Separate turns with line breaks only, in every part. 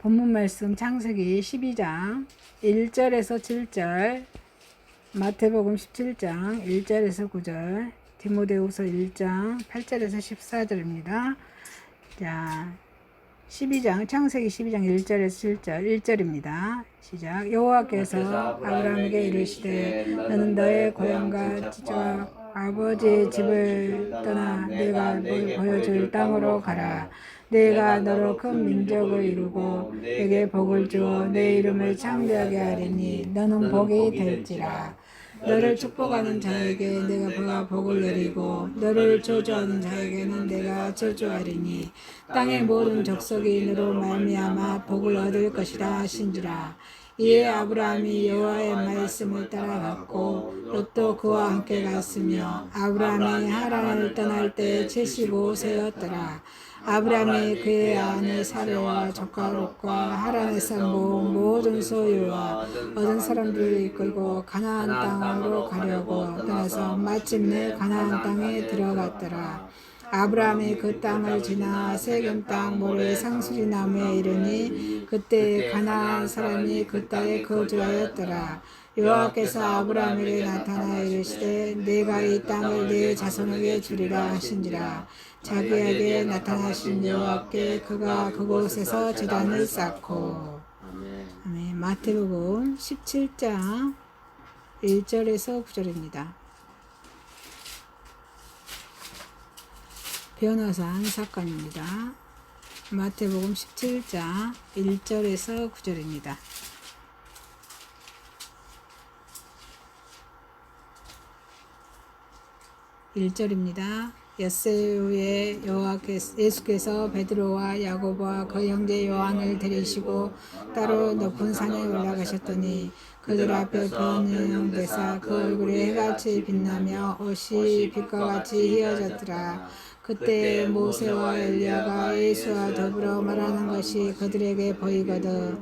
본문 말씀 창세기 12장 1절에서 7절, 마태복음 17장 1절에서 9절, 디모데후서 1장 8절에서 14절입니다. 자, 12장 창세기 12장 1절에서 7절 1절입니다. 시작. 여호와께서 아브라함에게 이르시되 너는 너의 고향과 지와 아버지의 집을 떠나 내가 보여줄 땅으로 가라. 내가 너로 큰 민족을 이루고 내게 복을 주어 내 이름을 창대하게 하리니 너는 복이 될지라. 너를 축복하는 자에게 내가 복을 내리고 너를 저주하는 자에게는 내가 저주하리니 땅의 모든 족속이 너로 말미암아 복을 얻을 것이라 하신지라. 이에 아브라함이 여호와의 말씀을 따라갔고 롯도 그와 함께 갔으며 아브라함이 하란을 떠날 때 75세였더라. 아브라함이 그의 아내 사레와 조카 롯과 하란에서 모은 모든 소유와 얻은 사람들을 이끌고 가나안 땅으로 가려고 떠나서 마침내 가나안 땅에 들어갔더라. 아브라함이 그 땅을 지나 세겜 땅 모래 상수리 나무에 이르니 그때 가나안 사람이 그 땅에 거주하였더라. 여호와께서 아브라함에게 나타나 이르시되 내가 이 땅을 네 자손에게 주리라 하신지라. 자기에게 나타나신 여호와께 그가 그곳에서 제단을 쌓고. 아멘. 마태복음 17장 1절에서 9절입니다. 변호산 사건입니다. 마태복음 17장 1절에서 9절입니다. 1절입니다. 엿새 후에 예수께서 베드로와 야고보와 그 형제 요한을 데리시고 따로 높은 산에 올라가셨더니 그들 앞에 변형 되사 그 얼굴이 해같이 빛나며 옷이 빛과 같이 휘어졌더라. 그때 모세와 엘리야가 예수와 더불어 말하는 것이 그들에게 보이거든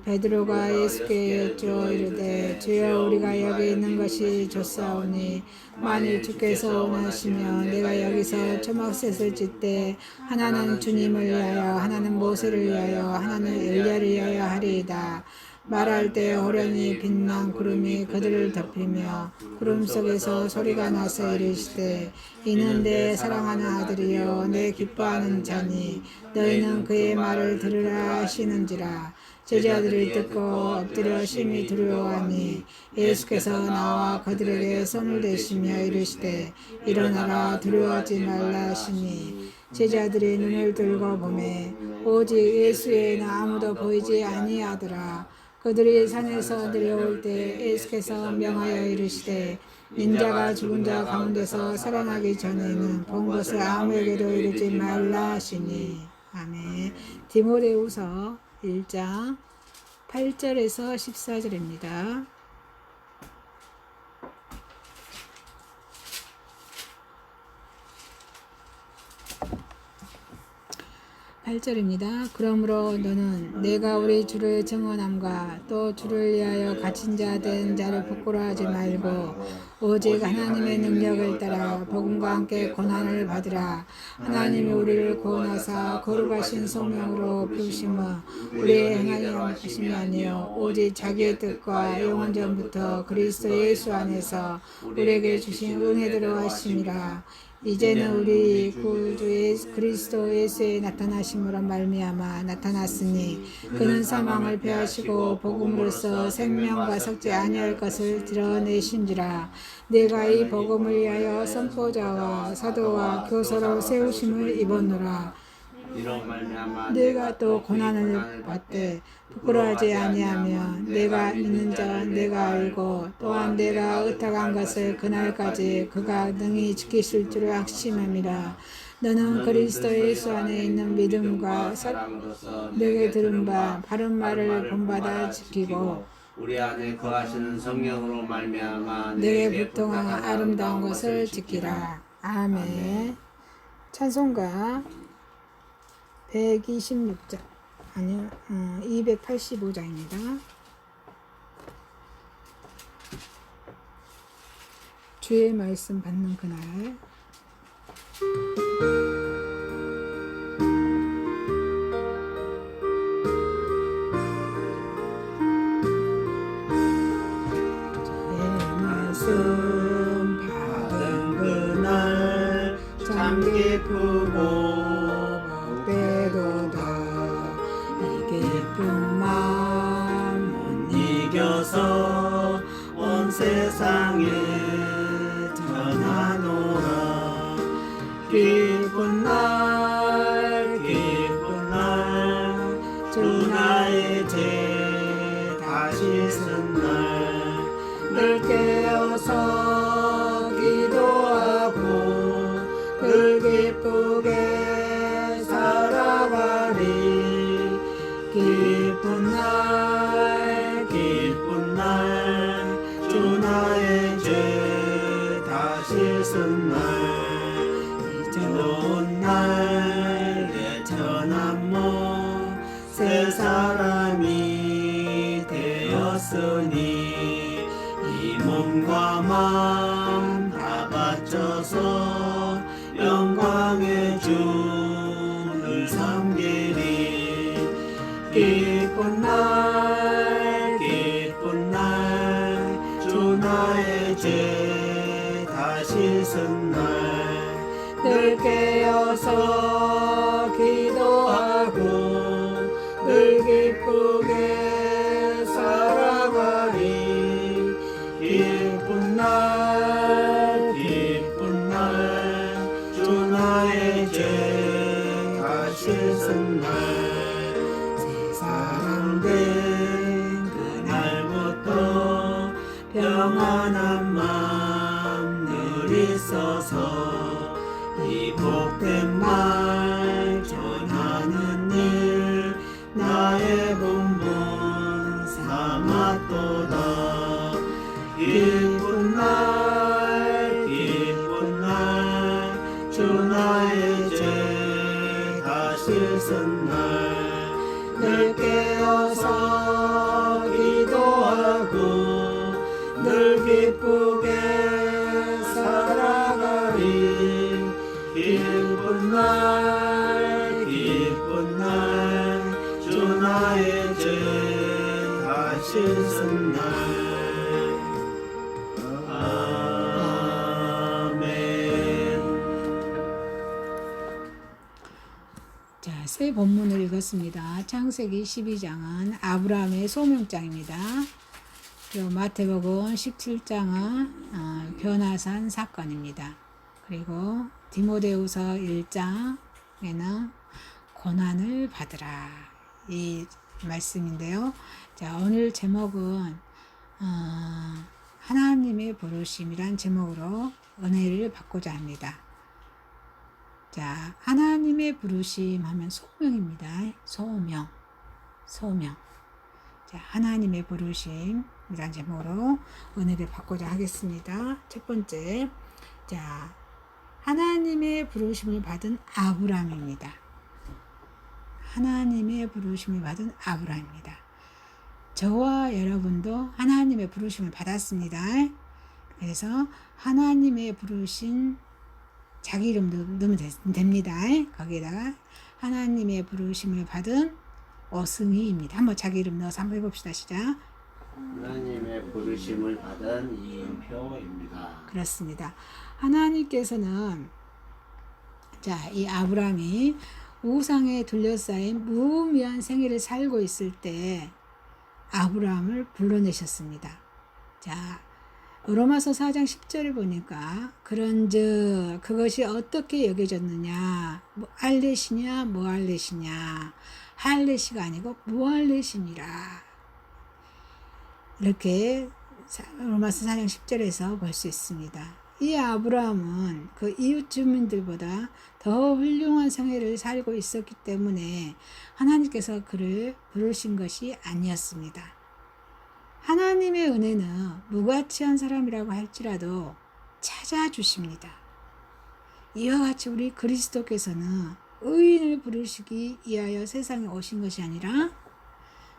베드로가 예수께 여쭈어 이르되 주여 우리가 여기 있는 것이 좋사오니 만일 주께서 원하시면 내가 여기서 초막셋을 짓되 하나는 주님을 위하여 하나는 모세를 위하여 하나는 엘리야를 위하여 하리이다. 말할 때 호련히 빛난 구름이 그들을 덮이며 구름 속에서 소리가 나서 이르시되 이는 내 사랑하는 아들이요 내 기뻐하는 자니 너희는 그의 말을 들으라 하시는지라. 제자들이 듣고 엎드려 심히 두려워하니 예수께서 나와 그들에게 손을 대시며 이르시되 일어나라 두려워하지 말라 하시니 제자들이 눈을 들고 보매 오직 예수 외에는 아무도 보이지 아니하더라. 그들이 산에서 내려올 때 예수께서 명하여 이르시되 인자가 죽은 자 가운데서 살아나기 전에는 본 것을 아무에게도 이르지 말라 하시니. 아멘. 디모데후서 1장 8절에서 14절입니다. 8절입니다. 그러므로 너는 내가 우리 주를 증언함과 또 주를 위하여 갇힌 자 된 자를 부끄러워하지 말고 오직 하나님의 능력을 따라 복음과 함께 고난을 받으라. 하나님이 우리를 구원하사 거룩하신 성령으로 부으심은 우리의 행하려 하심이 아니요 오직 자기의 뜻과 영원 전부터 그리스도 예수 안에서 우리에게 주신 은혜대로 하심이라. 이제는 우리 구주 그리스도 예수의 나타나심으로 말미암아 나타났으니 그는 사망을 패하시고 복음으로써 생명과 섞지 아니할 것을 드러내신지라. 내가 이 복음을 위하여 선포자와 사도와 교사로 세우심을 입었노라. 내가 또 고난을 받되 부끄러워하지 아니하며 내가 믿는 자 내가 알고 또한 내가 의탁한 것을 그날까지 그가 능히 지키실 줄 확신함이라. 너는 그리스도 예수 안에 있는 믿음과 내게 들은 바 바른 말을 본받아 지키고
우리 안에 거하시는 성령으로 말미암아
내게 부통한 아름다운 것을 지키라. 아멘. 찬송가 126장 아니요 285장입니다. 주의 말씀 받는 그날.
변한 모세 사람이 되었으니 이 몸과 마음 다 바쳐서 영광의 주를 섬기리. 기쁜 날 기쁜 날 주 나의 죄 다 씻은 날 늘 깨어서 기도하고 늘 기쁘게 살아가리. 기쁜 날 기쁜 날 주 나의 죄 다 씻은 날 새 사람 된 그날부터 평안한 마음 늘 있어서 이 복된 말 전하는 일 나의 본분 삼았도다. 기쁜 날 기쁜 날 주 나의 죄 다 씻은 날 늘 깨어서 기도하고 늘 기쁘게 살아가리. 기쁜 날 기쁜 날 주 나의 죄 다 씻은 날. 아멘.
자, 새 본문을 읽었습니다. 창세기 12장은 아브라함의 소명장입니다. 그리고 마태복음 17장은 변화산 사건입니다. 그리고 디모데후서 1장에는 고난을 받으라 이 말씀인데요. 자, 오늘 제목은 하나님의 부르심이란 제목으로 은혜를 받고자 합니다. 자, 하나님의 부르심 하면 소명입니다. 소명. 자, 하나님의 부르심이란 제목으로 은혜를 받고자 하겠습니다. 첫 번째, 자, 하나님의 부르심을 받은 아브라함입니다. 하나님의 부르심을 받은 아브라함입니다. 저와 여러분도 하나님의 부르심을 받았습니다. 그래서 하나님의 부르신 자기 이름도 넣으면 됩니다. 거기에다가 하나님의 부르심을 받은 어승희입니다. 한번 자기 이름 넣어서 한번 해봅시다. 시작.
하나님의 부르심을 받은 이은표입니다.
그렇습니다. 하나님께서는 자, 이 아브라함이 우상에 둘러싸인 무의미한 생애를 살고 있을 때 아브라함을 불러내셨습니다. 자, 로마서 4장 10절을 보니까 그런즉 그것이 어떻게 여겨졌느냐, 뭐 알렛이냐 무알렛이냐, 할렛이가 아니고 무알렛이니라. 이렇게 로마서 4장 10절에서 볼 수 있습니다. 이 아브라함은 그 이웃 주민들보다 더 훌륭한 생애를 살고 있었기 때문에 하나님께서 그를 부르신 것이 아니었습니다. 하나님의 은혜는 무가치한 사람이라고 할지라도 찾아주십니다. 이와 같이 우리 그리스도께서는 의인을 부르시기 위하여 세상에 오신 것이 아니라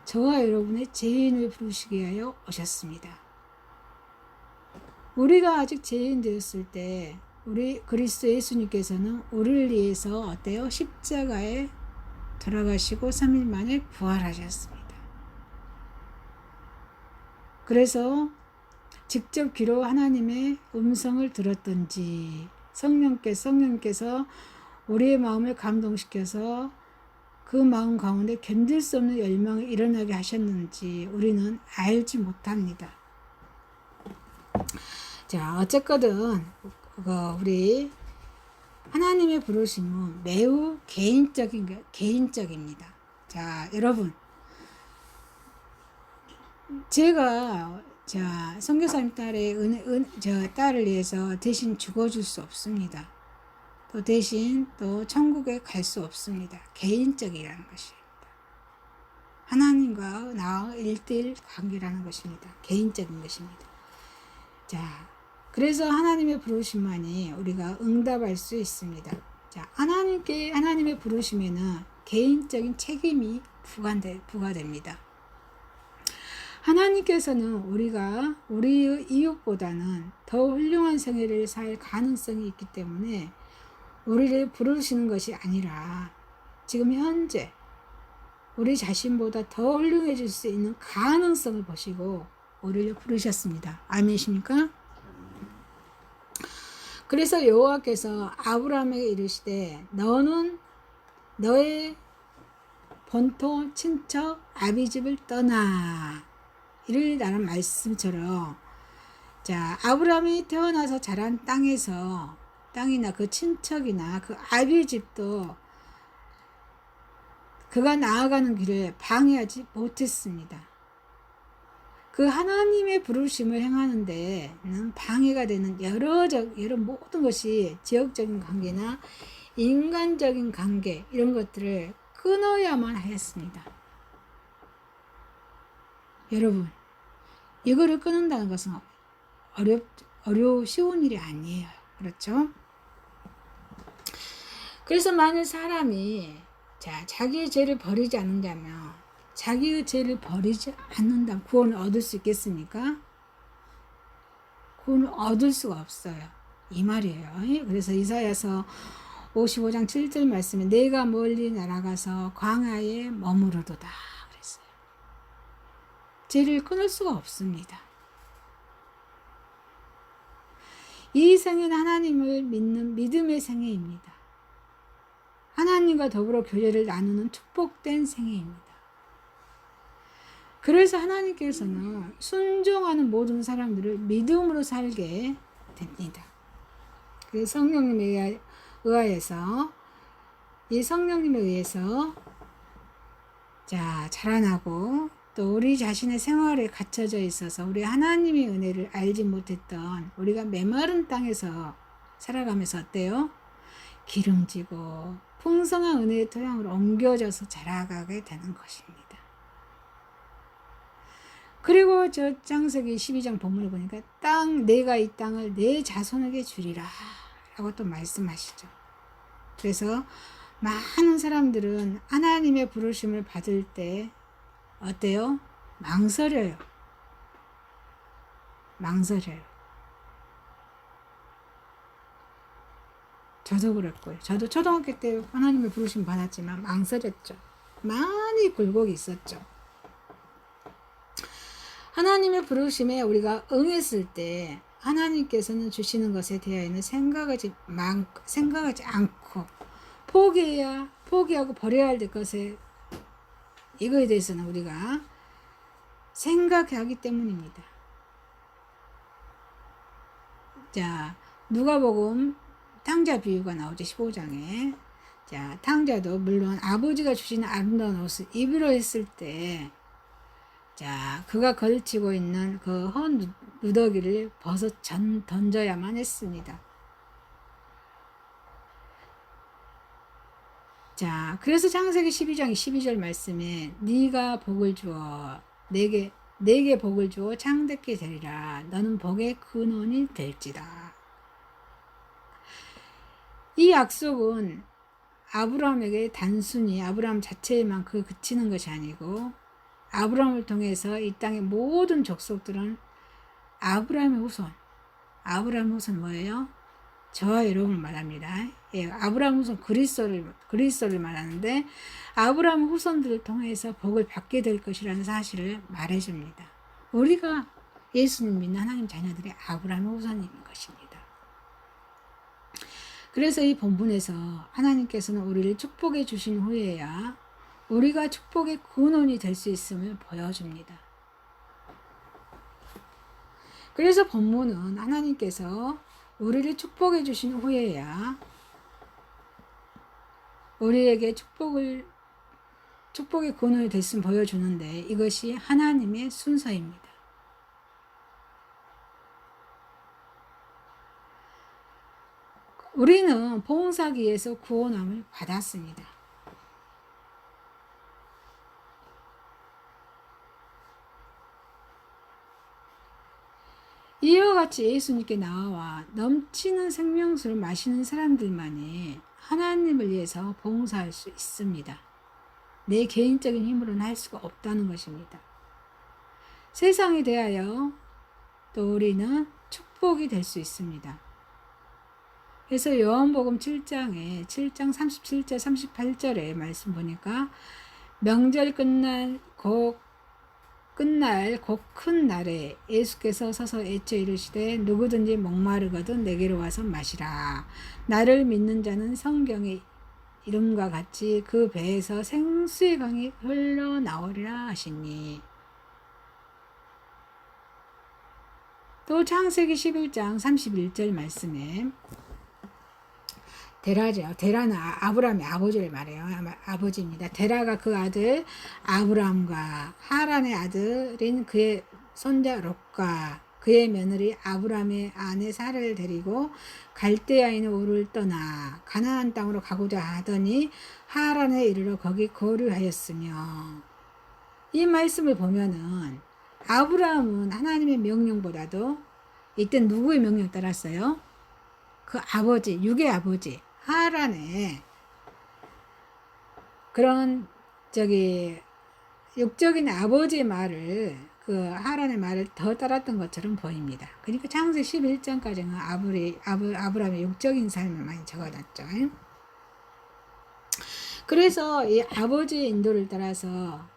저와 여러분의 죄인을 부르시기 위하여 오셨습니다. 우리가 아직 죄인 되었을 때 우리 그리스도 예수님께서는 우리를 위해서 어때요? 십자가에 돌아가시고 3일 만에 부활하셨습니다. 그래서 직접 귀로 하나님의 음성을 들었던지 성령께서 우리의 마음을 감동시켜서 그 마음 가운데 견딜 수 없는 열망을 일어나게 하셨는지 우리는 알지 못합니다. 자, 어쨌거든 우리 하나님의 부르심은 매우 개인적입니다. 자, 여러분, 제가 선교사님 딸을 위해서 대신 죽어줄 수 없습니다. 또 대신 또 천국에 갈 수 없습니다. 개인적이라는 것입니다. 하나님과 나와 1대1 관계라는 것입니다. 개인적인 것입니다. 자, 그래서 하나님의 부르심만이 우리가 응답할 수 있습니다. 자, 하나님의 부르심에는 개인적인 책임이 부과됩니다. 하나님께서는 우리가 우리의 이웃보다는 더 훌륭한 생애를 살 가능성이 있기 때문에 우리를 부르시는 것이 아니라 지금 현재 우리 자신보다 더 훌륭해질 수 있는 가능성을 보시고 우리를 부르셨습니다. 아멘이십니까? 그래서 여호와께서 아브라함에게 이르시되 너는 너의 본토 친척 아비집을 떠나 이르라는 말씀처럼 자 아브라함이 태어나서 자란 땅이나 그 친척이나 그 아비집도 그가 나아가는 길을 방해하지 못했습니다. 그 하나님의 부르심을 행하는 데는 방해가 되는 여러 모든 것이 지역적인 관계나 인간적인 관계 이런 것들을 끊어야만 하였습니다. 여러분 이거를 끊는다는 것은 쉬운 일이 아니에요. 그렇죠? 그래서 만일 사람이 자기의 죄를 버리지 않는다면 자기의 죄를 버리지 않는다면 구원을 얻을 수 있겠습니까? 구원을 얻을 수가 없어요. 이 말이에요. 그래서 이사야서 55장 7절 말씀에 내가 멀리 날아가서 광야에 머무르도다 그랬어요. 죄를 끊을 수가 없습니다. 이 생애는 하나님을 믿는 믿음의 생애입니다. 하나님과 더불어 교제를 나누는 축복된 생애입니다. 그래서 하나님께서는 순종하는 모든 사람들을 믿음으로 살게 됩니다. 그 성령님에 의해서 자라나고 또 우리 자신의 생활에 갇혀져 있어서 우리 하나님의 은혜를 알지 못했던 우리가 메마른 땅에서 살아가면서 어때요? 기름지고 풍성한 은혜의 토양으로 옮겨져서 자라가게 되는 것입니다. 그리고 저 창세기 12장 본문을 보니까 내가 이 땅을 내 자손에게 주리라 라고 또 말씀하시죠. 그래서 많은 사람들은 하나님의 부르심을 받을 때 어때요? 망설여요. 저도 그랬고요. 저도 초등학교 때 하나님의 부르심 받았지만 망설였죠. 많이 굴곡이 있었죠. 하나님의 부르심에 우리가 응했을 때 하나님께서는 주시는 것에 대하여는 생각하지 않고 포기하고 버려야 할 것에 이거에 대해서는 우리가 생각하기 때문입니다. 자, 누가복음 탕자 비유가 나오죠. 15장에. 자, 탕자도 물론 아버지가 주시는 아름다운 옷을 입으려 했을 때 자, 그가 걸치고 있는 그 헌 누더기를 벗어 던져야만 했습니다. 자, 그래서 창세기 12장 12절 말씀에 네가 복을 주어 내게 복을 주어 창대케 되리라. 너는 복의 근원이 될지다. 이 약속은 아브라함에게 단순히 아브라함 자체에만 그치는 것이 아니고 아브라함을 통해서 이 땅의 모든 족속들은 아브라함의 후손 뭐예요? 저와 여러분을 말합니다. 예, 아브라함 후손 그리스도를 말하는데 아브라함 후손들을 통해서 복을 받게 될 것이라는 사실을 말해줍니다. 우리가 예수님 믿는 하나님 자녀들이 아브라함의 후손인 것입니다. 그래서 이 본문에서 하나님께서는 우리를 축복해 주신 후에야 우리가 축복의 근원이 될 수 있음을 보여줍니다. 그래서 본문은 하나님께서 우리를 축복해 주신 후에야 우리에게 축복의 근원이 됐음을 보여주는데 이것이 하나님의 순서입니다. 우리는 봉사기에서 구원함을 받았습니다. 이와 같이 예수님께 나와 넘치는 생명수를 마시는 사람들만이 하나님을 위해서 봉사할 수 있습니다. 내 개인적인 힘으로는 할 수가 없다는 것입니다. 세상에 대하여 또 우리는 축복이 될 수 있습니다. 그래서 요한복음 7장 37절 38절에 말씀 보니까 명절 끝날 곧 큰 날에 예수께서 서서 애쳐 이르시되 누구든지 목마르거든 내게로 와서 마시라. 나를 믿는 자는 성경의 이름과 같이 그 배에서 생수의 강이 흘러나오리라 하시니. 또 창세기 11장 31절 말씀에 데라죠. 데라는 아브라함의 아버지를 말해요. 아버지입니다. 데라가 그 아들 아브라함과 하란의 아들인 그의 손자 롯과 그의 며느리 아브라함의 아내 사라를 데리고 갈대아인 우를 떠나 가나안 땅으로 가고자 하더니 하란에 이르러 거기 거류하였으며. 이 말씀을 보면은 아브라함은 하나님의 명령보다도 이때 누구의 명령 따랐어요? 그 아버지, 육의 아버지 하란의 그런 육적인 아버지의 말을, 그 하란의 말을 더 따랐던 것처럼 보입니다. 그러니까 창세 11장까지는 아브라함의 육적인 삶을 많이 적어놨죠. 그래서 이 아버지의 인도를 따라서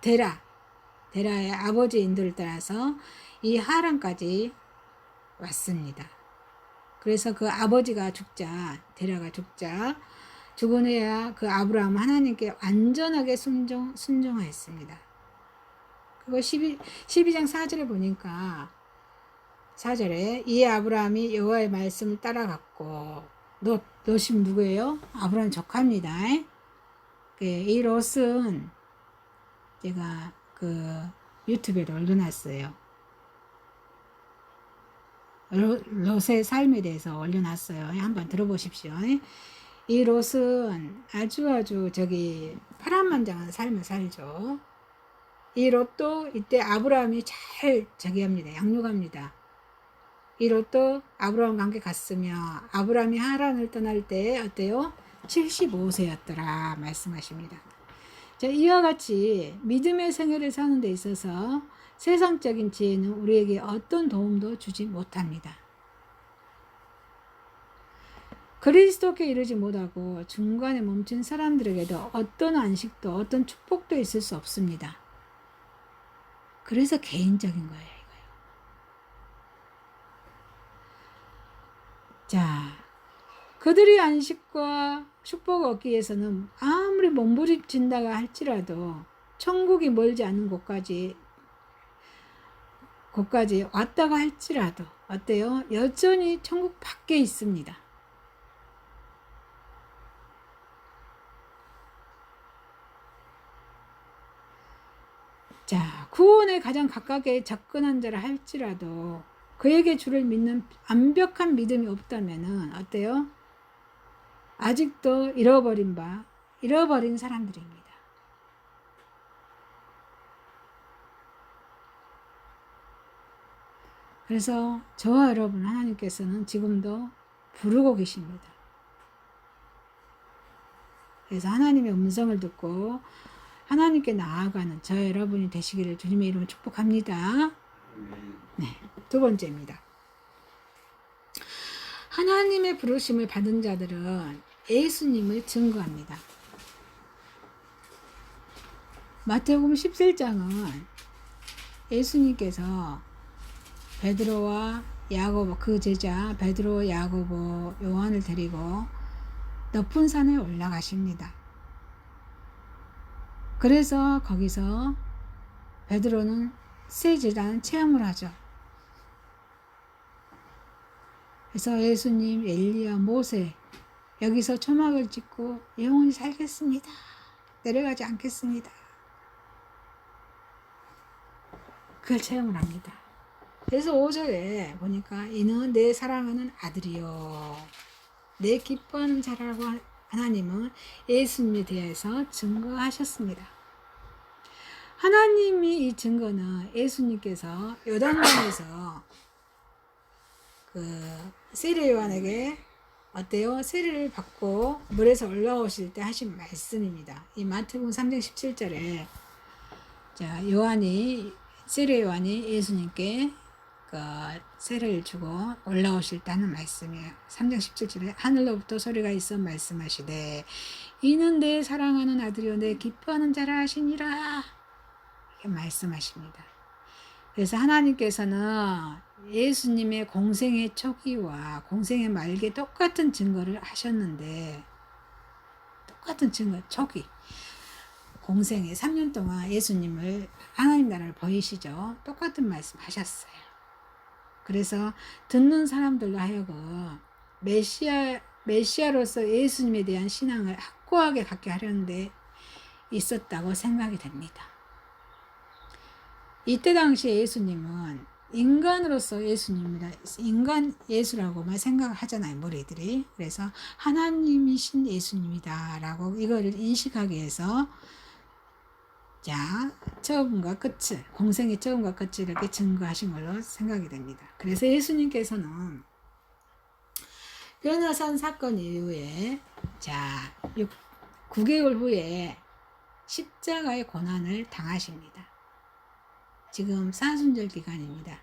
데라의 아버지의 인도를 따라서 이 하란까지 왔습니다. 그래서 그 아버지가 데라가 죽은 후에야 그 아브라함은 하나님께 완전하게 순종하였습니다. 그거 12장 4절에 보니까 4절에 이 아브라함이 여호와의 말씀을 따라갔고, 롯이 누구예요? 아브라함 조카입니다. 이 롯은 제가 그 유튜브에 올려놨어요. 롯의 삶에 대해서 올려놨어요. 한번 들어보십시오. 이 롯은 아주 파란만장한 삶을 살죠. 이 롯도 이때 아브라함이 잘 양육합니다. 이 롯도 아브라함과 함께 갔으며 아브라함이 하란을 떠날 때 어때요? 75세였더라 말씀하십니다. 자, 이와 같이 믿음의 생애를 사는 데 있어서 세상적인 지혜는 우리에게 어떤 도움도 주지 못합니다. 그리스도께 이르지 못하고 중간에 멈춘 사람들에게도 어떤 안식도 어떤 축복도 있을 수 없습니다. 그래서 개인적인 거예요, 이거요. 자, 그들이 안식과 축복을 얻기 위해서는 아무리 몸부림친다가 할지라도 천국이 멀지 않은 곳까지 왔다가 할지라도 어때요? 여전히 천국 밖에 있습니다. 자, 구원에 가장 가깝게 접근한 자라 할지라도 그에게 주를 믿는 완벽한 믿음이 없다면은 어때요? 아직도 잃어버린 사람들입니다. 그래서 저와 여러분 하나님께서는 지금도 부르고 계십니다. 그래서 하나님의 음성을 듣고 하나님께 나아가는 저와 여러분이 되시기를 주님의 이름으로 축복합니다. 네, 두 번째입니다. 하나님의 부르심을 받은 자들은 예수님을 증거합니다. 마태복음 17장은 예수님께서 베드로와 야고보, 그 제자 베드로, 야고보, 요한을 데리고 높은 산에 올라가십니다. 그래서 거기서 베드로는 세지라는 체험을 하죠. 그래서 예수님, 엘리야, 모세 여기서 초막을 찍고 영원히 살겠습니다. 내려가지 않겠습니다. 그걸 체험을 합니다. 그래서 5절에 보니까 이는 내 사랑하는 아들이요 내 기뻐하는 자라고 하나님은 예수님에 대해서 증거하셨습니다. 하나님이 이 증거는 예수님께서 요단강에서 그 세례 요한에게 어때요? 세례를 받고 물에서 올라오실 때 하신 말씀입니다. 이 마태복음 3장 17절에 자, 세례 요한이 예수님께 그 세례를 주고 올라오실 때 하는 말씀이에요. 3장 17절에 하늘로부터 소리가 있어 말씀하시되 이는 내 사랑하는 아들이요 내 기뻐하는 자라 하시니라 이렇게 말씀하십니다. 그래서 하나님께서는 예수님의 공생의 초기와 공생의 말기에 똑같은 증거를 하셨는데 똑같은 증거 초기 공생에 3년 동안 예수님을 하나님 나라를 보이시죠. 똑같은 말씀 하셨어요. 그래서 듣는 사람들로 하여금 메시아로서 예수님에 대한 신앙을 확고하게 갖게 하려는데 있었다고 생각이 됩니다. 이때 당시에 예수님은 인간으로서 예수님이다. 인간 예수라고만 생각하잖아요. 무리들이. 그래서 하나님이신 예수님이다 라고 이거를 인식하기 위해서 자, 처음과 끝을, 공생의 처음과 끝을 이렇게 증거하신 걸로 생각이 됩니다. 그래서 예수님께서는 변화산 사건 이후에, 자, 9개월 후에 십자가의 고난을 당하십니다. 지금 사순절 기간입니다.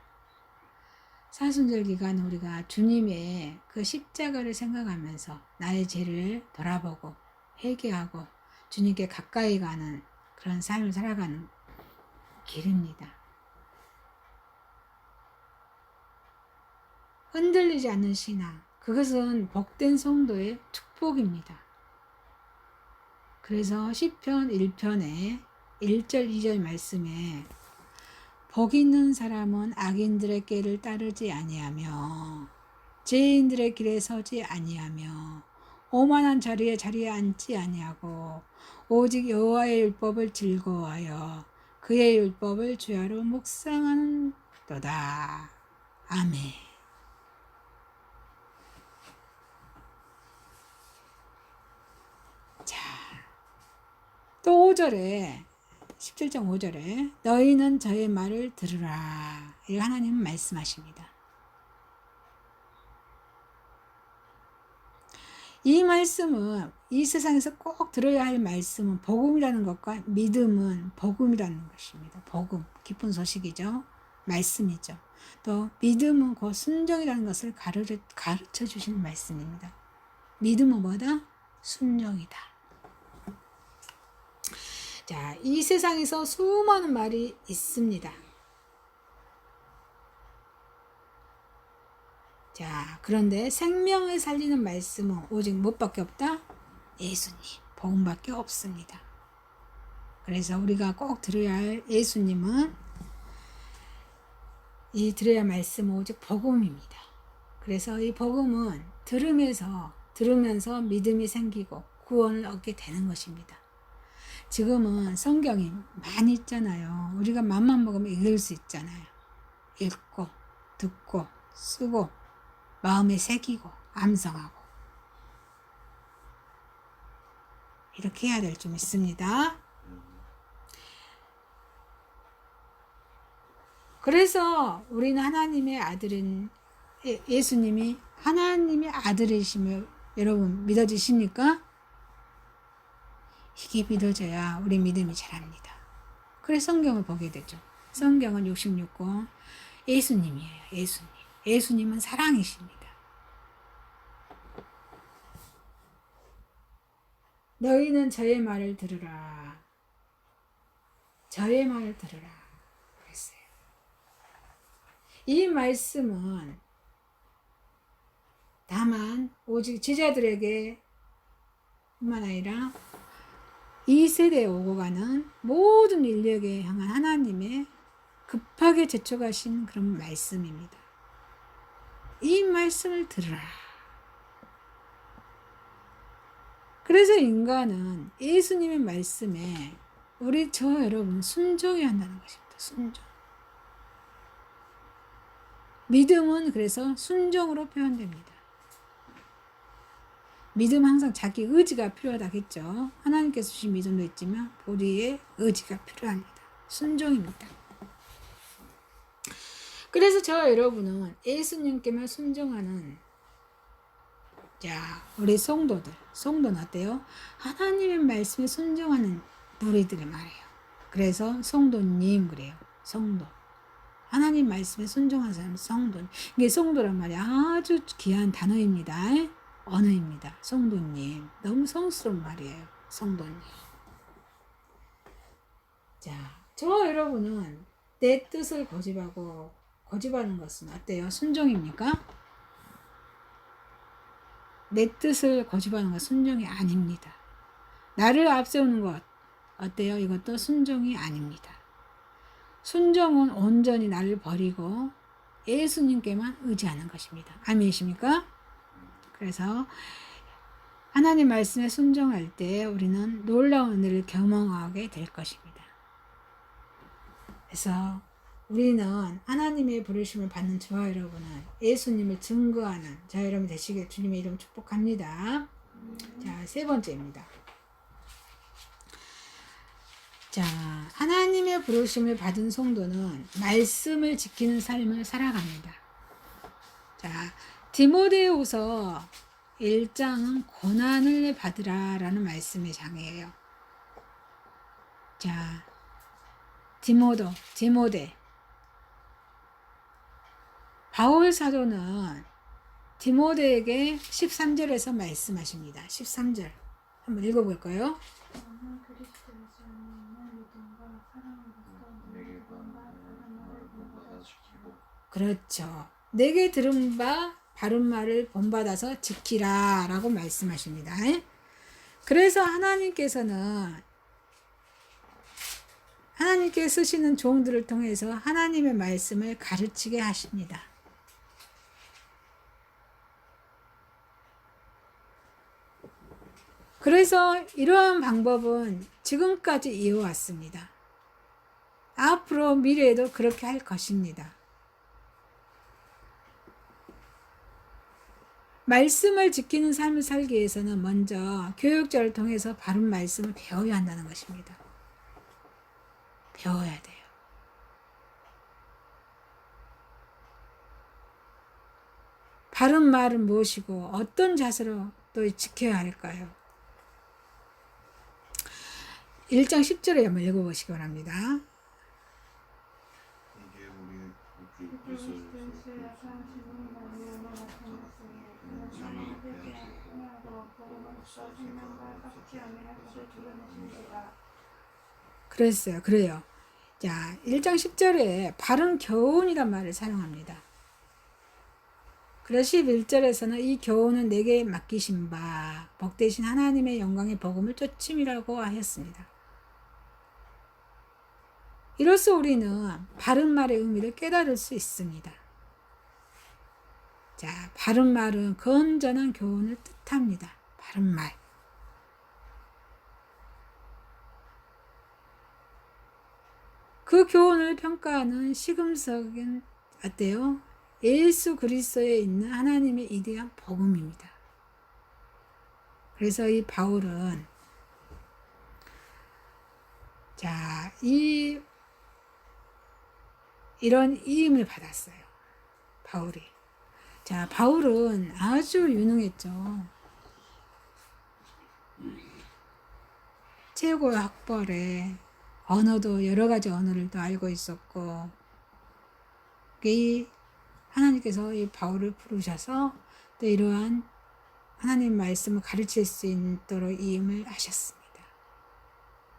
사순절 기간 우리가 주님의 그 십자가를 생각하면서 나의 죄를 돌아보고 회개하고 주님께 가까이 가는 그런 삶을 살아가는 길입니다. 흔들리지 않는 신앙, 그것은 복된 성도의 축복입니다. 그래서 시편 1편에 1절 2절 말씀에 복 있는 사람은 악인들의 길을 따르지 아니하며 죄인들의 길에 서지 아니하며 오만한 자리에 앉지 아니하고 오직 여호와의 율법을 즐거워하여 그의 율법을 주야로 묵상하는도다. 아멘. 자, 또 5절에 17장 5절에 너희는 저의 말을 들으라. 이 하나님은 말씀하십니다. 이 말씀은 이 세상에서 꼭 들어야 할 말씀은 복음이라는 것과 믿음은 복음이라는 것입니다. 복음, 기쁜 소식이죠. 말씀이죠. 또 믿음은 곧 순종이라는 것을 가르쳐 주시는 말씀입니다. 믿음은 뭐다? 순종이다. 자, 이 세상에서 수많은 말이 있습니다. 자, 그런데 생명을 살리는 말씀은 오직 무엇밖에 없다? 예수님, 복음밖에 없습니다. 그래서 우리가 꼭 들어야 할 예수님은 들어야 할 말씀은 오직 복음입니다. 그래서 이 복음은 들으면서 믿음이 생기고 구원을 얻게 되는 것입니다. 지금은 성경이 많이 있잖아요. 우리가 맘만 먹으면 읽을 수 있잖아요. 읽고 듣고 쓰고 마음에 새기고 암송하고 이렇게 해야 될 줄 믿습니다. 그래서 우리는 하나님의 아들인 예수님이 하나님의 아들이심을 여러분 믿어지십니까? 이게 믿어져야 우리 믿음이 자랍니다. 그래서 성경을 보게 되죠. 성경은 66권 예수님이에요. 예수님. 예수님은 사랑이십니다. 너희는 저의 말을 들으라. 저의 말을 들으라. 그랬어요. 이 말씀은 다만 오직 제자들에게 뿐만 아니라 이 세대에 오고 가는 모든 인류에게 향한 하나님의 급하게 제쳐가신 그런 말씀입니다. 이 말씀을 들으라. 그래서 인간은 예수님의 말씀에 여러분 순종해야 한다는 것입니다. 순종. 믿음은 그래서 순종으로 표현됩니다. 믿음 항상 자기 의지가 필요하다겠죠. 하나님께서 주신 믿음도 있지만 우리의 의지가 필요합니다. 순종입니다. 그래서 여러분은 예수님께만 순종하는 자, 우리 성도는 어때요? 하나님의 말씀에 순종하는 너희들이 말이에요. 그래서 성도님 그래요. 성도. 하나님 말씀에 순종하는 사람 성도. 이게 성도란 말이 아주 귀한 단어입니다. 언어입니다. 성도님. 너무 성스러운 말이에요. 성도님. 자, 저와 여러분은 내 뜻을 고집하는 것은 어때요? 순종입니까? 내 뜻을 고집하는 것 순종이 아닙니다. 나를 앞세우는 것 어때요? 이것도 순종이 아닙니다. 순종은 온전히 나를 버리고 예수님께만 의지하는 것입니다. 아멘이십니까? 그래서 하나님 말씀에 순종할 때 우리는 놀라운 은혜를 경험하게 될 것입니다. 그래서 우리는 하나님의 부르심을 받는 저와 여러분은 예수님을 증거하는 저와 여러분 되시길 주님의 이름 축복합니다. 자, 세 번째입니다. 자, 하나님의 부르심을 받은 성도는 말씀을 지키는 삶을 살아갑니다. 자, 디모데후서 1장은 고난을 받으라 라는 말씀의 장이에요. 자, 디모데. 바울 사도는 디모데에게 13절에서 말씀하십니다. 13절. 한번 읽어볼까요? 그렇죠. 내게 들은 바 바른 말을 본받아서 지키라 라고 말씀하십니다. 그래서 하나님께 쓰시는 종들을 통해서 하나님의 말씀을 가르치게 하십니다. 그래서 이러한 방법은 지금까지 이어왔습니다. 앞으로 미래에도 그렇게 할 것입니다. 말씀을 지키는 삶을 살기 위해서는 먼저 교육자를 통해서 바른 말씀을 배워야 한다는 것입니다. 배워야 돼요. 바른 말은 무엇이고 어떤 자세로 또 지켜야 할까요? 1장 10절에 한번 읽어보시기 바랍니다. 그래요. 자, 1장 10절에 바른 교훈이란 말을 사용합니다. 그래서 11절에서는 이 교훈은 내게 맡기신 바 복되신 하나님의 영광의 복음을 쫓음이라고 하였습니다. 이로써 우리는 바른 말의 의미를 깨달을 수 있습니다. 자, 바른 말은 건전한 교훈을 뜻합니다. 바른 말. 그 교훈을 평가하는 시금석은 어때요? 예수 그리스도에 있는 하나님의 이대한 복음입니다. 그래서 이 바울은 자, 이런 이임을 받았어요. 바울이. 자, 바울은 아주 유능했죠. 최고의 학벌에 언어도 여러 가지 언어를 또 알고 있었고, 이 하나님께서 이 바울을 부르셔서 또 이러한 하나님 말씀을 가르칠 수 있도록 이임을 하셨습니다.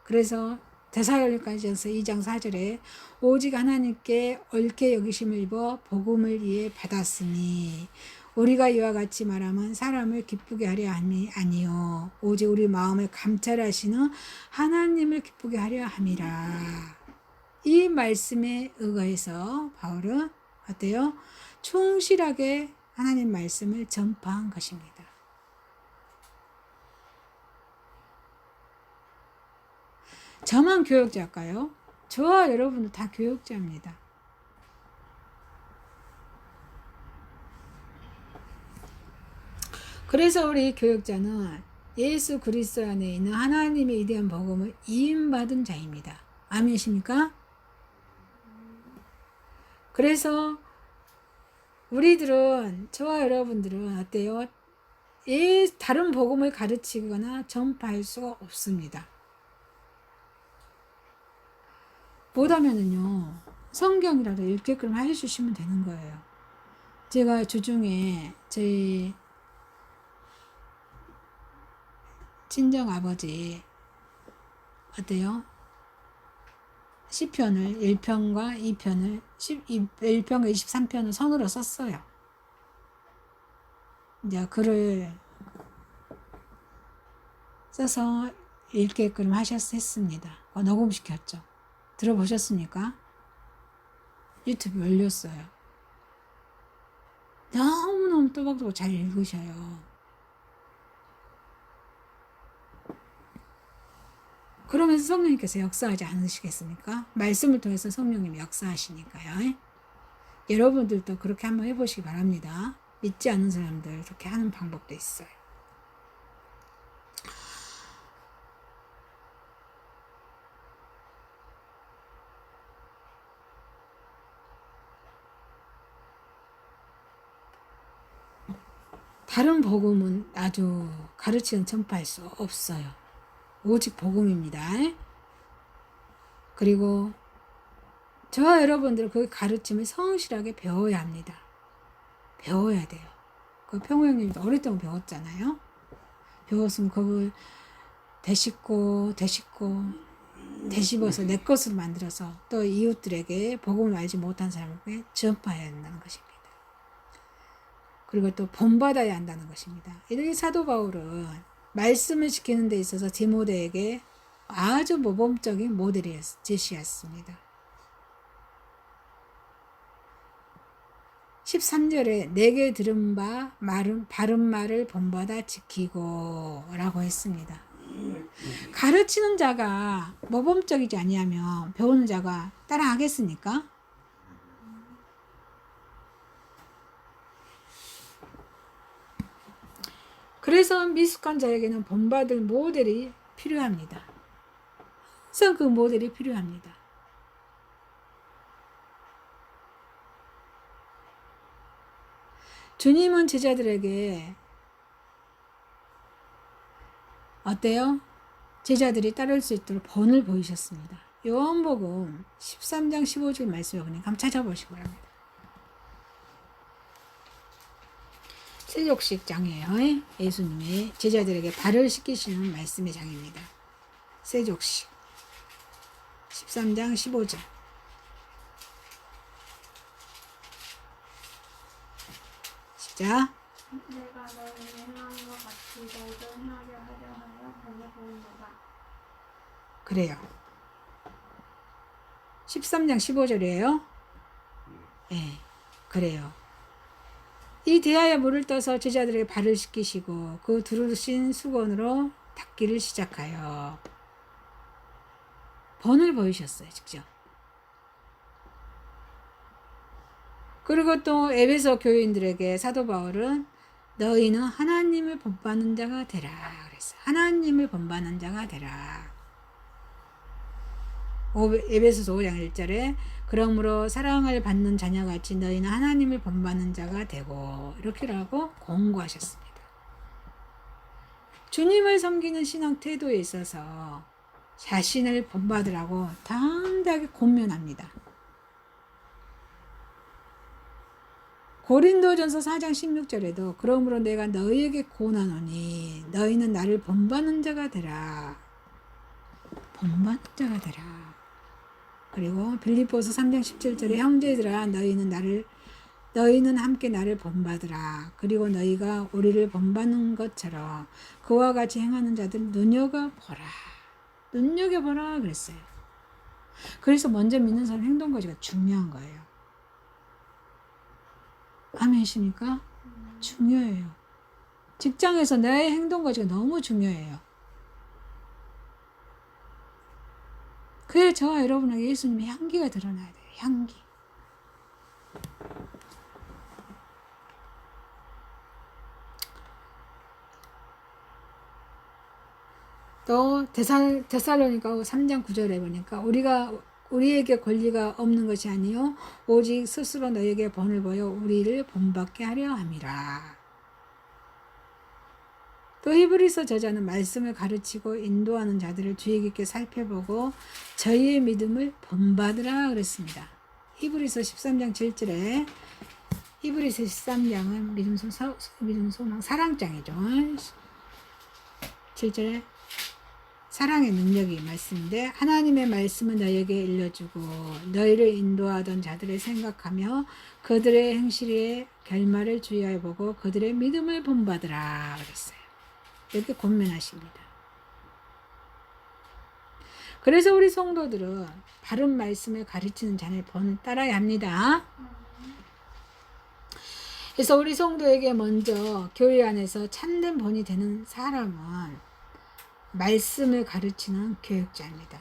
그래서 데살로니가전서 2장 4절에 오직 하나님께 옳게 여기심을 입어 복음을 이해 받았으니 우리가 이와 같이 말하면 사람을 기쁘게 하려 함이 아니요 오직 우리 마음을 감찰하시는 하나님을 기쁘게 하려 함이라. 이 말씀에 의거해서 바울은 어때요? 충실하게 하나님 말씀을 전파한 것입니다. 저만 교육자일까요? 저와 여러분도 다 교육자입니다. 그래서 우리 교육자는 예수 그리스도 안에 있는 하나님의 이대한 복음을 이임받은 자입니다. 아멘이십니까? 그래서 우리들은, 저와 여러분들은 어때요? 다른 복음을 가르치거나 전파할 수가 없습니다. 못하면은요, 성경이라도 읽게끔 해주시면 되는 거예요. 제가 주중에 저희 친정 아버지 어때요? 시편을 1편과 2편을 1편과 23편을 선으로 썼어요. 이제 글을 써서 읽게끔 했습니다. 녹음시켰죠. 들어보셨습니까? 유튜브에 올렸어요. 너무너무 또박또박 잘 읽으셔요. 그러면서 성령님께서 역사하지 않으시겠습니까? 말씀을 통해서 성령님이 역사하시니까요. 여러분들도 그렇게 한번 해보시기 바랍니다. 믿지 않는 사람들 그렇게 하는 방법도 있어요. 다른 복음은 아주 가르치는 전파할 수 없어요. 오직 복음입니다. 그리고 저와 여러분들은 그 가르침을 성실하게 배워야 합니다. 배워야 돼요. 그 평호 형님도 오랫동안 배웠잖아요. 배웠으면 그걸 되씹어서 내 것으로 만들어서 또 이웃들에게 복음을 알지 못한 사람에게 전파해야 한다는 것입니다. 그리고 또 본받아야 한다는 것입니다. 이렇게 사도 바울은 말씀을 지키는 데 있어서 디모데에게 아주 모범적인 모델을 제시했습니다. 13절에 내게 들은 바른 말을 본받아 지키고 라고 했습니다. 가르치는 자가 모범적이지 아니하면 배우는 자가 따라하겠습니까? 그래서 미숙한 자에게는 본받을 모델이 필요합니다. 항상 그 모델이 필요합니다. 주님은 제자들에게 어때요? 제자들이 따를 수 있도록 본을 보이셨습니다. 요한복음 13장 15절 말씀을 보니 한번 찾아보시기 바랍니다. 세족식 장이에요. 예수님이 제자들에게 발을 씻기시는 말씀의 장입니다. 세족식 13장 15절. 시작.
내가 너희를 행하는 것 같이 너희도 행하게 하려 하여 보내보노라.
그래요. 13장 15절이에요. 네, 그래요. 이 대하여 물을 떠서 제자들에게 발을 씻기시고 그 두르신 수건으로 닦기를 시작하여 본을 보이셨어요. 직접. 그리고 또 에베소 교인들에게 사도 바울은 너희는 하나님을 본받는 자가 되라 그랬어요. 하나님을 본받는 자가 되라. 에베소서 5장 1절에 그러므로 사랑을 받는 자녀같이 너희는 하나님을 본받는 자가 되고 이렇게라고 공고하셨습니다. 주님을 섬기는 신앙 태도에 있어서 자신을 본받으라고 당당하게 권면합니다. 고린도전서 4장 16절에도 그러므로 내가 너희에게 고난하노니 너희는 나를 본받는 자가 되라. 본받는 자가 되라. 그리고 빌립보서 3장 17절에 형제들아 너희는 함께 나를 본받으라. 그리고 너희가 우리를 본받는 것처럼 그와 같이 행하는 자들 눈여겨보라. 눈여겨보라 그랬어요. 그래서 먼저 믿는 사람 행동거지가 중요한 거예요. 아멘이십니까? 중요해요. 직장에서 내 행동거지가 너무 중요해요. 그래 저와 여러분에게 예수님의 향기가 드러나야 돼요. 향기. 또 데살로니가 3장 9절에 보니까 우리에게 권리가 없는 것이 아니요 오직 스스로 너에게 본을 보여 우리를 본받게 하려 함이라. 또 히브리서 저자는 말씀을 가르치고 인도하는 자들을 주의 깊게 살펴보고 저희의 믿음을 본받으라 그랬습니다. 히브리서 13장 7절에 히브리서 13장은 믿음, 소망, 사랑장이죠. 7절에 사랑의 능력이 말씀인데 하나님의 말씀은 너희에게 일러주고 너희를 인도하던 자들을 생각하며 그들의 행실의 결말을 주의하여 보고 그들의 믿음을 본받으라 그랬어요. 이렇게 권면하십니다. 그래서 우리 성도들은 바른 말씀을 가르치는 자를 본을 따라야 합니다. 그래서 우리 성도에게 먼저 교회 안에서 참된 본이 되는 사람은 말씀을 가르치는 교육자입니다.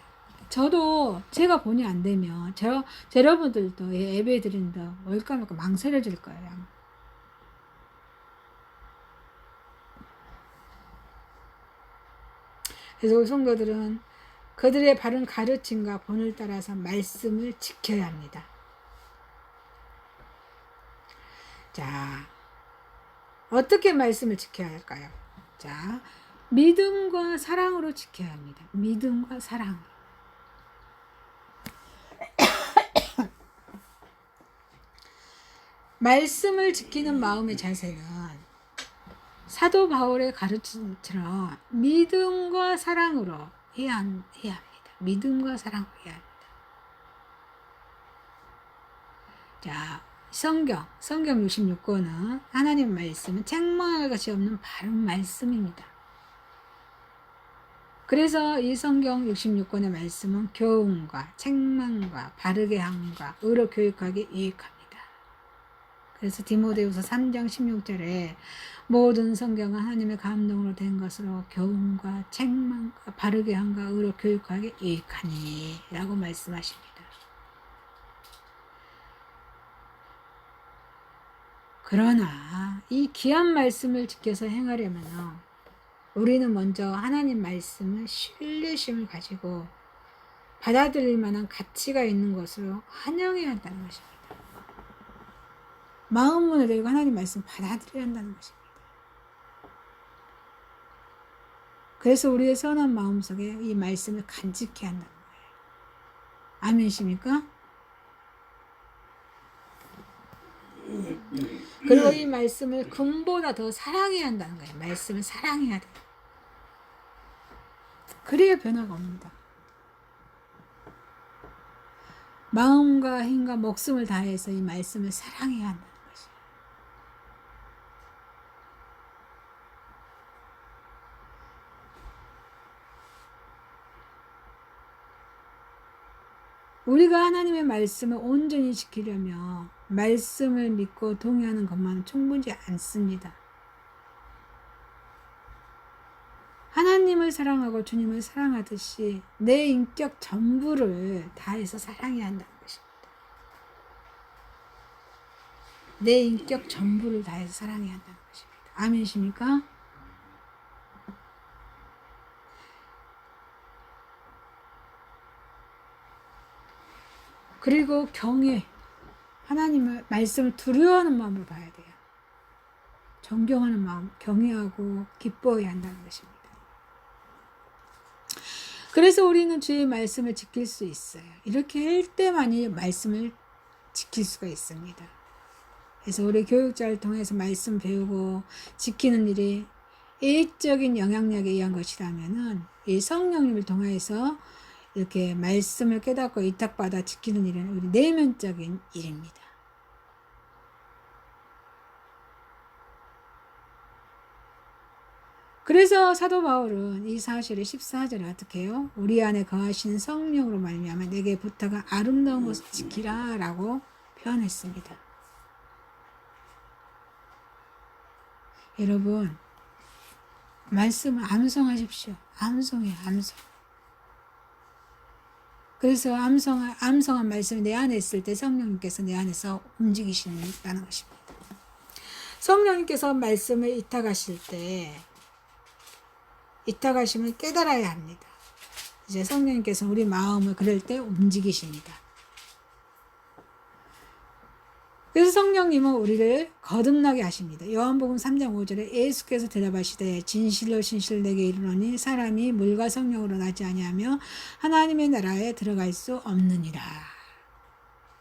저도 제가 본이 안 되면 여러분들도 예배 드린다 뭘까 말까 망설여질 거예요. 그래서 우리 성도들은 그들의 바른 가르침과 본을 따라서 말씀을 지켜야 합니다. 자, 어떻게 말씀을 지켜야 할까요? 자, 믿음과 사랑으로 지켜야 합니다. 믿음과 사랑. 말씀을 지키는 마음의 자세는 사도 바울의 가르침처럼 믿음과 사랑으로 해야 합니다. 믿음과 사랑으로 해야 합니다. 자, 성경 66권은 하나님 말씀은 책망할 것이 없는 바른 말씀입니다. 그래서 이 성경 66권의 말씀은 교훈과 책망과 바르게 함과 의로 교육하기 유익합니다. 그래서 디모데후서 3장 16절에 모든 성경은 하나님의 감동으로 된 것으로 교훈과 책망과 바르게 함과 의로 교육하기 유익하니 라고 말씀하십니다. 그러나 이 귀한 말씀을 지켜서 행하려면 우리는 먼저 하나님 말씀을 신뢰심을 가지고 받아들일 만한 가치가 있는 것으로 환영해야 한다는 것입니다. 마음문을 열고 하나님 말씀 받아들여야 한다는 것입니다. 그래서 우리의 선한 마음속에 이 말씀을 간직해야 한다는 거예요. 아멘이십니까? 그리고 이 말씀을 금보다 더 사랑해야 한다는 거예요. 말씀을 사랑해야 돼요. 그래야 변화가 옵니다. 마음과 힘과 목숨을 다해서 이 말씀을 사랑해야 한다는 것이에요. 우리가 하나님의 말씀을 온전히 지키려면 말씀을 믿고 동의하는 것만은 충분치 않습니다. 하나님을 사랑하고 주님을 사랑하듯이 내 인격 전부를 다해서 사랑해야 한다는 것입니다. 내 인격 전부를 다해서 사랑해야 한다는 것입니다. 아멘이십니까? 그리고 경외, 하나님의 말씀을 두려워하는 마음으로 봐야 돼요. 존경하는 마음, 경외하고 기뻐해야 한다는 것입니다. 그래서 우리는 주의 말씀을 지킬 수 있어요. 이렇게 할 때만이 말씀을 지킬 수가 있습니다. 그래서 우리 교육자를 통해서 말씀 배우고 지키는 일이 일적인 영향력에 의한 것이라면은 이 성령님을 통해서 이렇게 말씀을 깨닫고 위탁받아 지키는 일은 우리 내면적인 일입니다. 그래서 사도 바울은 이 사실을 14절에 어떻게 해요? 우리 안에 거하시는 성령으로 말미암아 내게 부탁한 아름다운 것을 지키라 라고 표현했습니다. 여러분, 말씀을 암송하십시오. 암송해요, 암송. 그래서 암송한 말씀이 내 안에 있을 때 성령님께서 내 안에서 움직이신다는 것입니다. 성령님께서 말씀을 이탁하실 때 이탁하시면 깨달아야 합니다. 이제 성령님께서 우리 마음을 그럴 때 움직이십니다. 그래서 성령님은 우리를 거듭나게 하십니다. 요한복음 3장 5절에 예수께서 대답하시되 진실로 진실로 내게 이르노니 사람이 물과 성령으로 나지 아니하며 하나님의 나라에 들어갈 수 없느니라.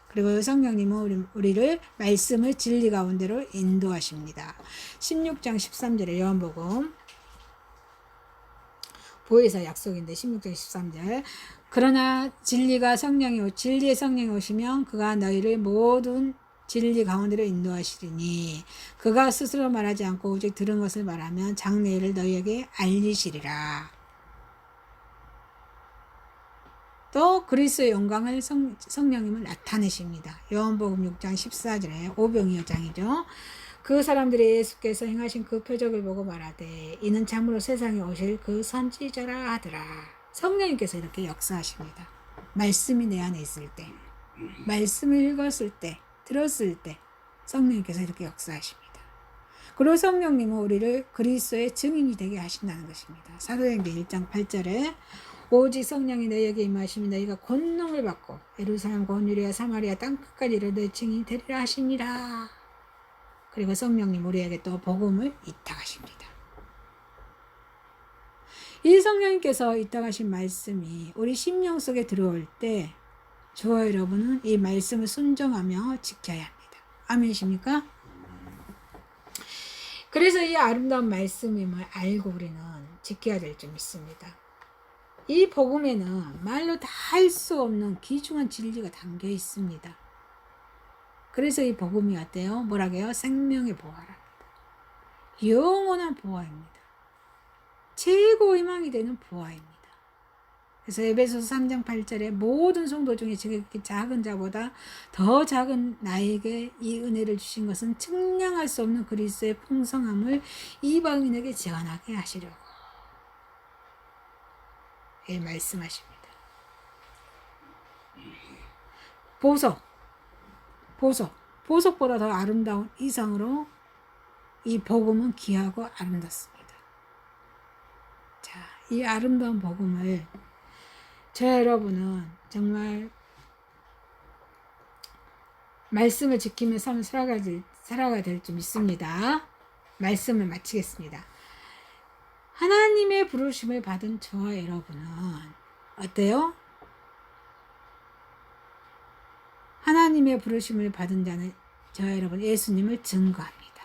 그리고 성령님은 우리를 말씀을 진리 가운데로 인도하십니다. 16장 13절에 요한복음 보혜사 약속인데 16장 13절 그러나 진리의 성령이 오시면 그가 너희를 모든 진리 가운데로 인도하시리니 그가 스스로 말하지 않고 오직 들은 것을 말하면 장래일을 너희에게 알리시리라. 또 그리스도의 영광을 성령님을 나타내십니다. 요한복음 6장 14절에 오병이어장이죠. 그 사람들이 예수께서 행하신 그 표적을 보고 말하되 이는 참으로 세상에 오실 그 선지자라 하더라. 성령님께서 이렇게 역사하십니다. 말씀이 내 안에 있을 때, 말씀을 읽었을 때, 들었을 때 성령님께서 이렇게 역사하십니다. 그리고 성령님은 우리를 그리스도의 증인이 되게 하신다는 것입니다. 사도행전 1장 8절에 오직 성령이 너희에게 임하시면 너희가 권능을 받고 예루살렘 온 유대와 사마리아 땅끝까지 이르러 내 증인이 되리라 하시니라. 그리고 성령님 우리에게 또 복음을 이탁하십니다. 이 성령님께서 이탁하신 말씀이 우리 심령 속에 들어올 때 저와 여러분은 이 말씀을 순종하며 지켜야 합니다. 아멘이십니까? 그래서 이 아름다운 말씀임을 알고 우리는 지켜야 될 줄 믿습니다. 이 복음에는 말로 다 할 수 없는 귀중한 진리가 담겨 있습니다. 그래서 이 복음이 어때요? 뭐라고요? 생명의 보화랍니다. 영원한 보화입니다. 최고 희망이 되는 보화입니다. 그래서 에베소서 3장 8절에 모든 성도 중에 지극히 작은 자보다 더 작은 나에게 이 은혜를 주신 것은 측량할 수 없는 그리스도의 풍성함을 이방인에게 전하게 하시려고 예, 말씀하십니다. 보석보다 더 아름다운 이상으로 이 복음은 귀하고 아름답습니다. 자, 이 아름다운 복음을 저 여러분은 정말 말씀을 지키며 삶을 살아가야 될 줄 믿습니다. 말씀을 마치겠습니다. 하나님의 부르심을 받은 저와 여러분은 어때요? 하나님의 부르심을 받은 자는 저와 여러분 예수님을 증거합니다.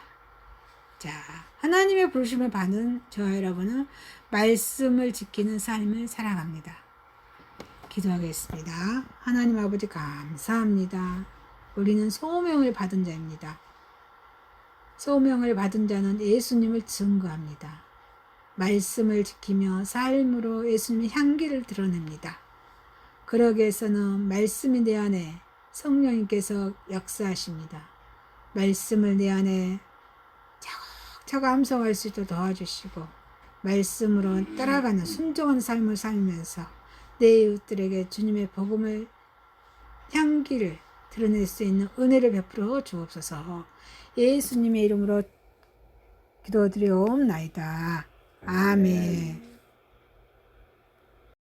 자, 하나님의 부르심을 받은 저와 여러분은 말씀을 지키는 삶을 살아갑니다. 기도하겠습니다. 하나님 아버지 감사합니다. 우리는 소명을 받은 자입니다. 소명을 받은 자는 예수님을 증거합니다. 말씀을 지키며 삶으로 예수님의 향기를 드러냅니다. 그러기 위해서는 말씀이 내 안에 성령님께서 역사하십니다. 말씀을 내 안에 차곡차곡 암송할 수 있도록 도와주시고 말씀으로 따라가는 순종한 삶을 살면서 내 이웃들에게 주님의 복음을 향기를 드러낼 수 있는 은혜를 베풀어 주옵소서. 예수님의 이름으로 기도드리옵나이다. 아멘.